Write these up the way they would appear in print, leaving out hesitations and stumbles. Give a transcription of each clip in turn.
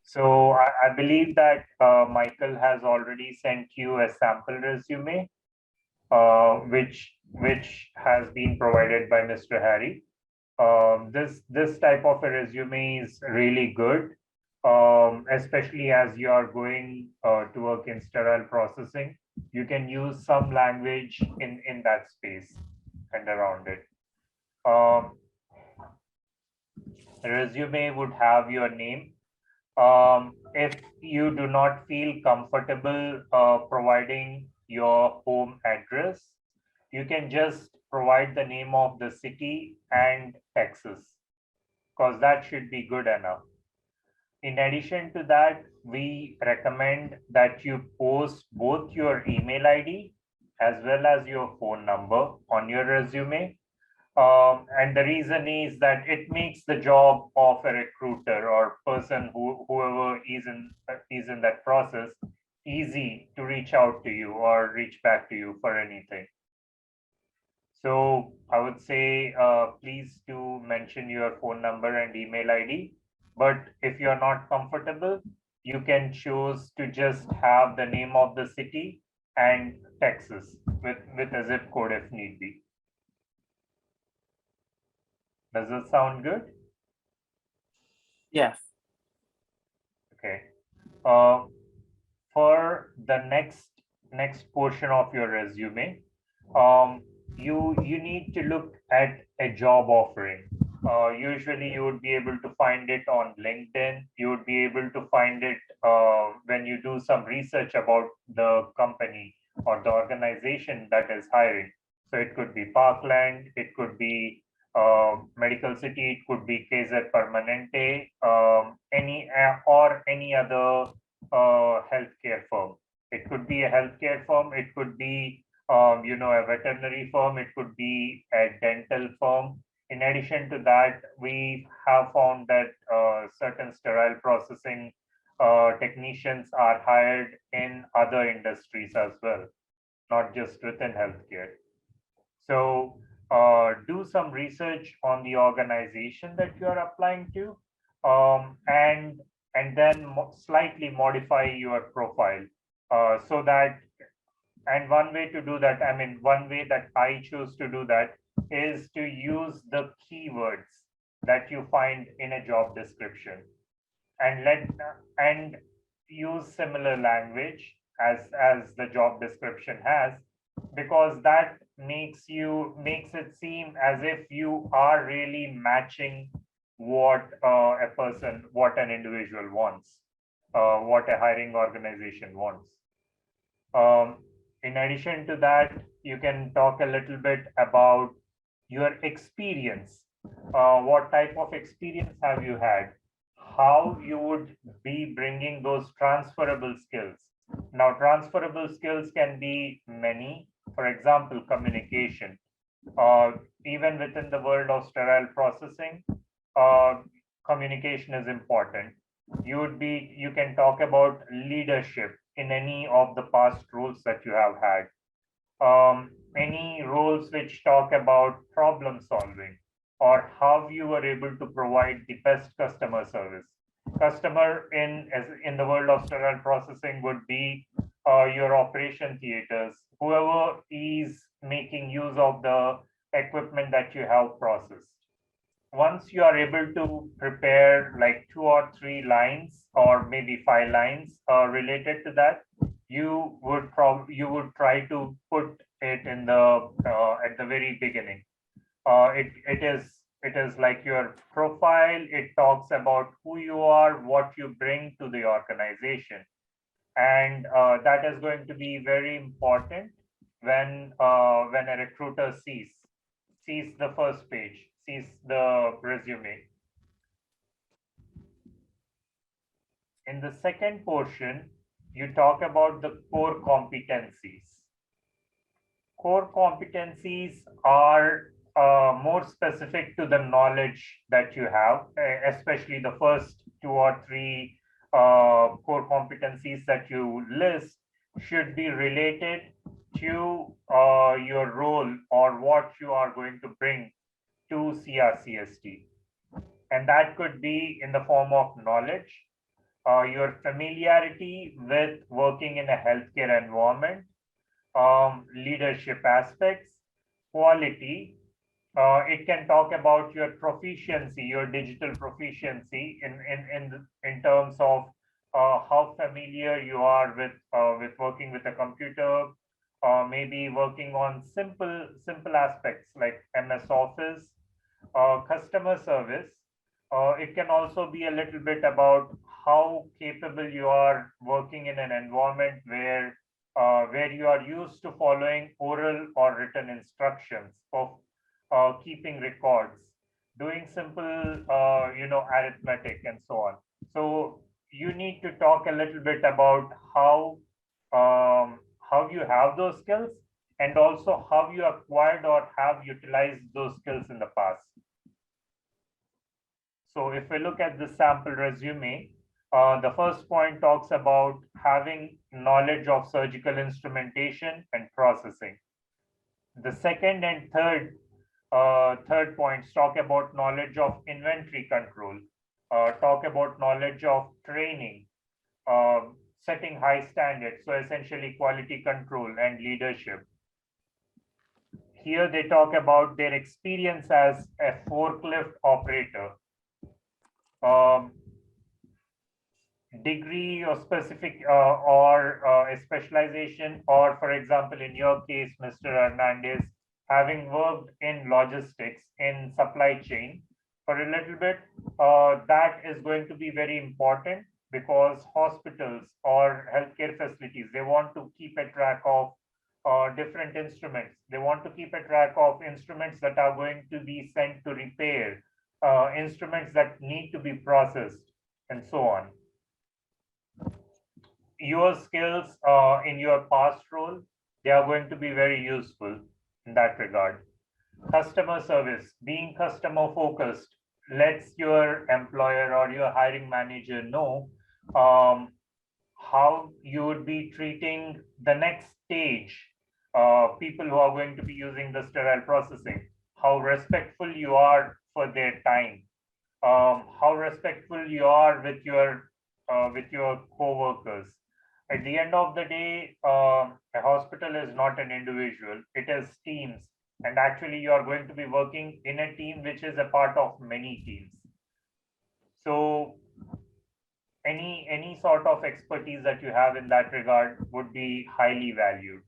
So I believe that Michael has already sent you a sample resume, which has been provided by Mr. Harry. This type of a resume is really good, especially as you are going to work in sterile processing. You can use some language in that space and around it. Resume would have your name. If you do not feel comfortable providing your home address, you can just provide the name of the city and Texas, because that should be good enough. In addition to that, we recommend that you post both your email ID as well as your phone number on your resume. And the reason is that it makes the job of a recruiter or person whoever is in that process easy to reach out to you or reach back to you for anything. So I would say please do mention your phone number and email ID. But if you're not comfortable, you can choose to just have the name of the city and Texas with a zip code if need be. Does that sound good? Yes. Okay. For the next portion of your resume, you need to look at a job offering. Usually, you would be able to find it on LinkedIn. You would be able to find it when you do some research about the company or the organization that is hiring. So it could be Parkland, it could be Medical City, it could be KZ Permanente, any other healthcare firm. It could be a healthcare firm. It could be a veterinary firm. It could be a dental firm. In addition to that, we have found that certain sterile processing technicians are hired in other industries as well, not just within healthcare. So do some research on the organization that you are applying to, and then slightly modify your profile so that. And one way to do that, one way that I choose to do that is to use the keywords that you find in a job description, and use similar language as the job description has, because that makes it seem as if you are really matching what what an individual wants, what a hiring organization wants. In addition to that, you can talk a little bit about your experience. What type of experience have you had? How you would be bringing those transferable skills. Now, transferable skills can be many. For example, communication. Even within the world of sterile processing, communication is important. You can talk about leadership in any of the past roles that you have had. Any roles which talk about problem solving or how you were able to provide the best customer service. Customer in the world of sterile processing would be your operation theaters, whoever is making use of the equipment that you have processed. Once you are able to prepare like 2 or 3 lines or maybe 5 lines related to that, you would try to put it in the at the very beginning. It is like your profile. It talks about who you are, what you bring to the organization, and that is going to be very important when a recruiter sees the first page, sees the resume. In the second portion, you talk about the core competencies. Core competencies are more specific to the knowledge that you have, especially the first 2 or 3 core competencies that you list should be related to your role or what you are going to bring to CRCST. And that could be in the form of knowledge, your familiarity with working in a healthcare environment, leadership aspects, quality. It can talk about your proficiency, your digital proficiency in terms of how familiar you are with working with a computer, maybe working on simple aspects like MS Office, customer service. It can also be a little bit about how capable you are working in an environment where you are used to following oral or written instructions of keeping records, doing simple, arithmetic and so on. So you need to talk a little bit about how you have those skills and also how you acquired or have utilized those skills in the past. So if we look at the sample resume, the first point talks about having knowledge of surgical instrumentation and processing. The second and third points talk about knowledge of inventory control, talk about knowledge of training, setting high standards, so essentially quality control and leadership. Here they talk about their experience as a forklift operator, degree or specific or a specialization, or for example, in your case, Mr. Hernandez, having worked in logistics in supply chain for a little bit, that is going to be very important because hospitals or healthcare facilities, they want to keep a track of different instruments. They want to keep a track of instruments that are going to be sent to repair, instruments that need to be processed, and so on. Your skills in your past role, they are going to be very useful in that regard. Customer service, being customer focused, lets your employer or your hiring manager know how you would be treating the next stage, people who are going to be using the sterile processing, how respectful you are for their time, how respectful you are with your co-workers. At the end of the day, a hospital is not an individual, it is teams. And actually, you are going to be working in a team which is a part of many teams. So any sort of expertise that you have in that regard would be highly valued.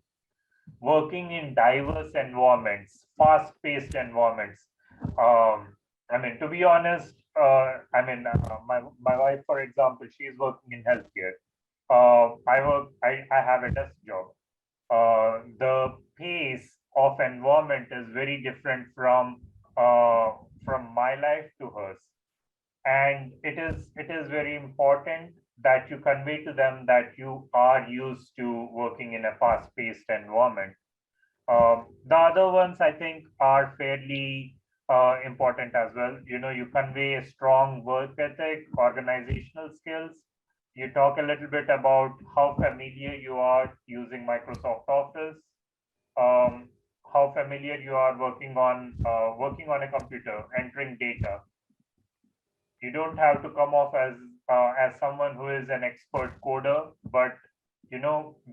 Working in diverse environments, fast-paced environments. To be honest, my wife, for example, she is working in healthcare. I have a desk job. The pace of environment is very different from my life to hers, and it is very important that you convey to them that you are used to working in a fast-paced environment. The other ones I think are fairly important as well. You convey a strong work ethic, organizational skills. You talk a little bit about how familiar you are using Microsoft Office, how familiar you are working on a computer, entering data. You don't have to come off as someone who is an expert coder, but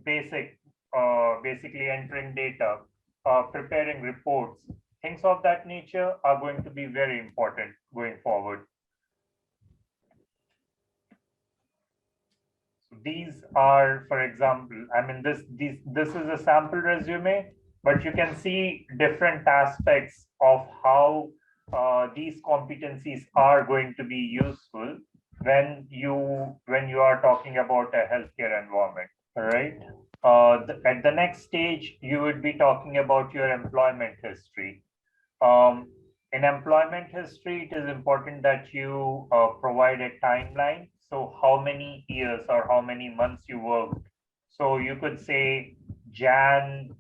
basically entering data, preparing reports, things of that nature are going to be very important going forward. So these are, for example, this is a sample resume, but you can see different aspects of how these competencies are going to be useful when you are talking about a healthcare environment. All right. At the next stage, you would be talking about your employment history. In employment history, it is important that you provide a timeline. So how many years or how many months you worked. So you could say Jan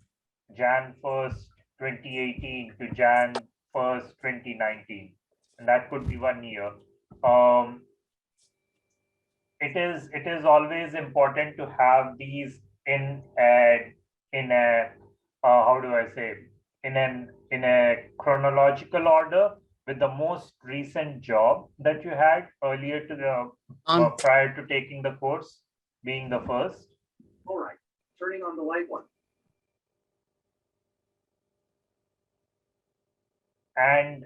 1st, 2018 to Jan 1st, 2019. And that could be 1 year. It is always important to have these in a how do I say, in a chronological order, with the most recent job that you had earlier to the prior to taking the course, being the first. All right, turning on the light one. And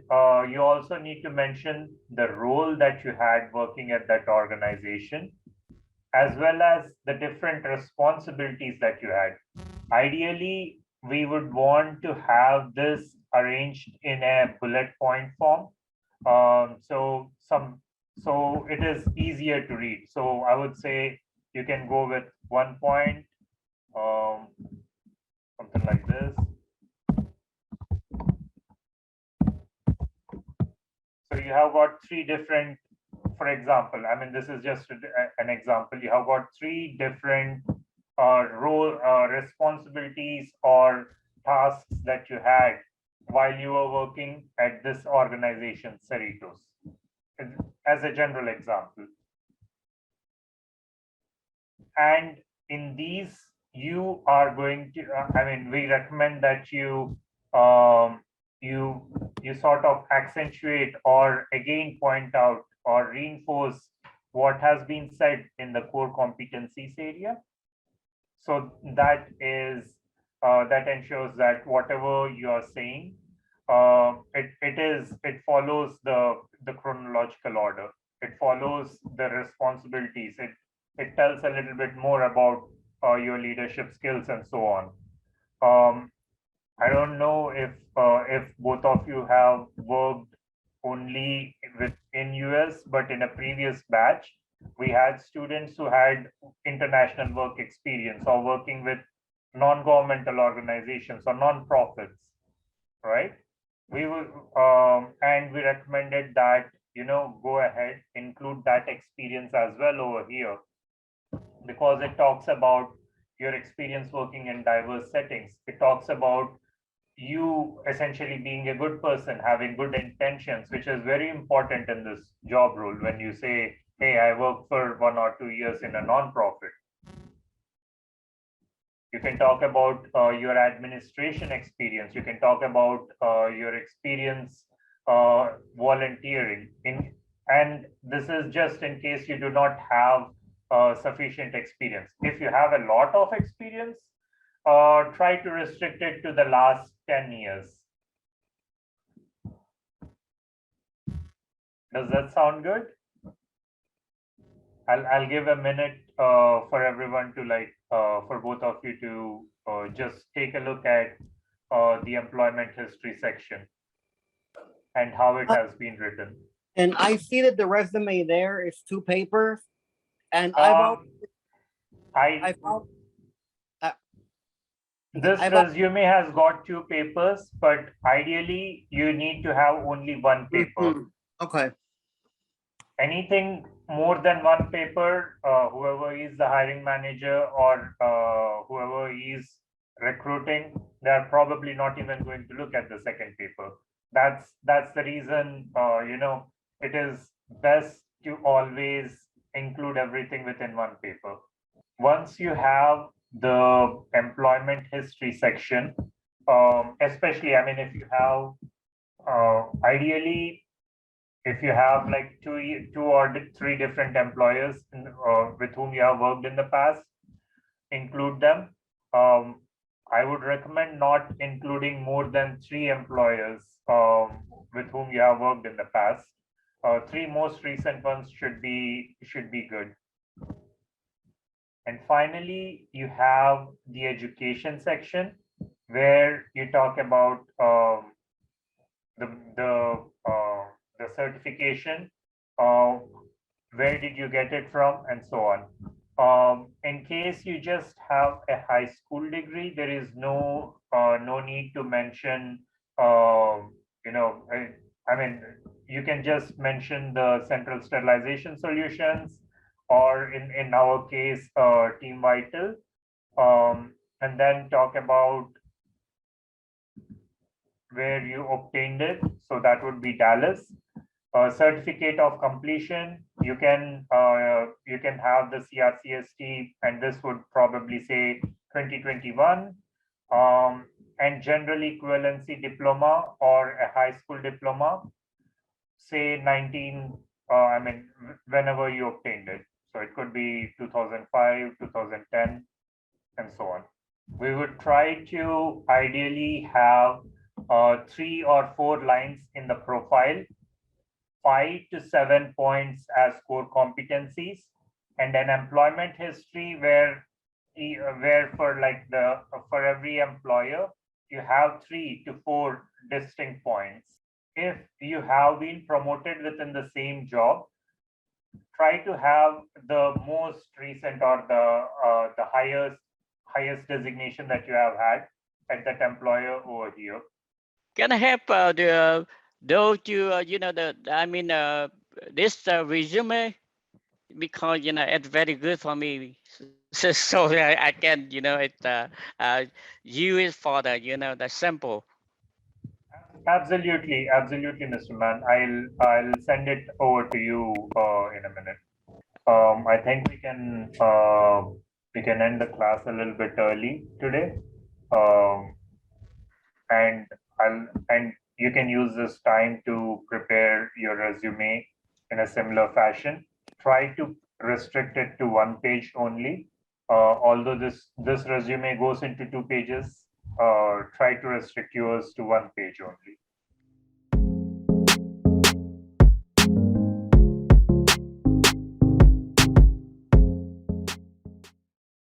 you also need to mention the role that you had working at that organization, as well as the different responsibilities that you had. Ideally, we would want to have this arranged in a bullet point form. So it is easier to read. So I would say you can go with 1 point, something like this. So you have got three different, for example, I mean, this is just an example. You have got three different role responsibilities or tasks that you had while you were working at this organization, Cerritos, as a general example. And in these, you are going to, I mean, we recommend that you you sort of accentuate or again point out or reinforce what has been said in the core competencies area. So that is that ensures that whatever you are saying, it follows the chronological order. It follows the responsibilities. It tells a little bit more about your leadership skills and so on. I don't know if both of you have worked only in US, but in a previous batch, we had students who had international work experience or working with non-governmental organizations or non-profits, right? We will, and we recommended that, go ahead, include that experience as well over here, because it talks about your experience working in diverse settings. It talks about you essentially being a good person, having good intentions, which is very important in this job role. When you say, hey, I worked for 1 or 2 years in a non-profit. You can talk about your administration experience. You can talk about your experience volunteering. And this is just in case you do not have sufficient experience. If you have a lot of experience, try to restrict it to the last 10 years. Does that sound good? I'll give a minute for everyone to for both of you to just take a look at the employment history section and how it has been written. And I see that the resume there is 2 papers, and this resume has got 2 papers, but ideally you need to have only 1 paper. Okay. Anything more than 1 paper, whoever is the hiring manager or whoever is recruiting, they're probably not even going to look at the second paper. That's the reason, it is best to always include everything within 1 paper. Once you have the employment history section, especially, I mean, if you have, ideally, if you have like 2 or 3 different employers with whom you have worked in the past, include them. I would recommend not including more than 3 employers with whom you have worked in the past. 3 most recent ones should be good. And finally, you have the education section where you talk about the certification, where did you get it from, and so on. In case you just have a high school degree, there is no need to mention, I mean, you can just mention the central sterilization solutions, or in our case, Team Vital, and then talk about where you obtained it. So that would be Dallas. Certificate of completion, you can have the CRCST, and this would probably say 2021, and general equivalency diploma or a high school diploma. say 19, whenever you obtained it. So it could be 2005, 2010, and so on. We would try to ideally have 3 or 4 lines in the profile, 5 to 7 points as core competencies, and an employment history where for every employer you have 3 to 4 distinct points. If you have been promoted within the same job, try to have the most recent or the highest designation that you have had at that employer over here. Can I have the those you you know this resume, because it's very good for me, so I can use it for the sample. Absolutely, Mr. Man. I'll send it over to you in a minute. I think we can end the class a little bit early today. And you can use this time to prepare your resume in a similar fashion. Try to restrict it to 1 page only. Although this resume goes into 2 pages, try to restrict yours to 1 page only.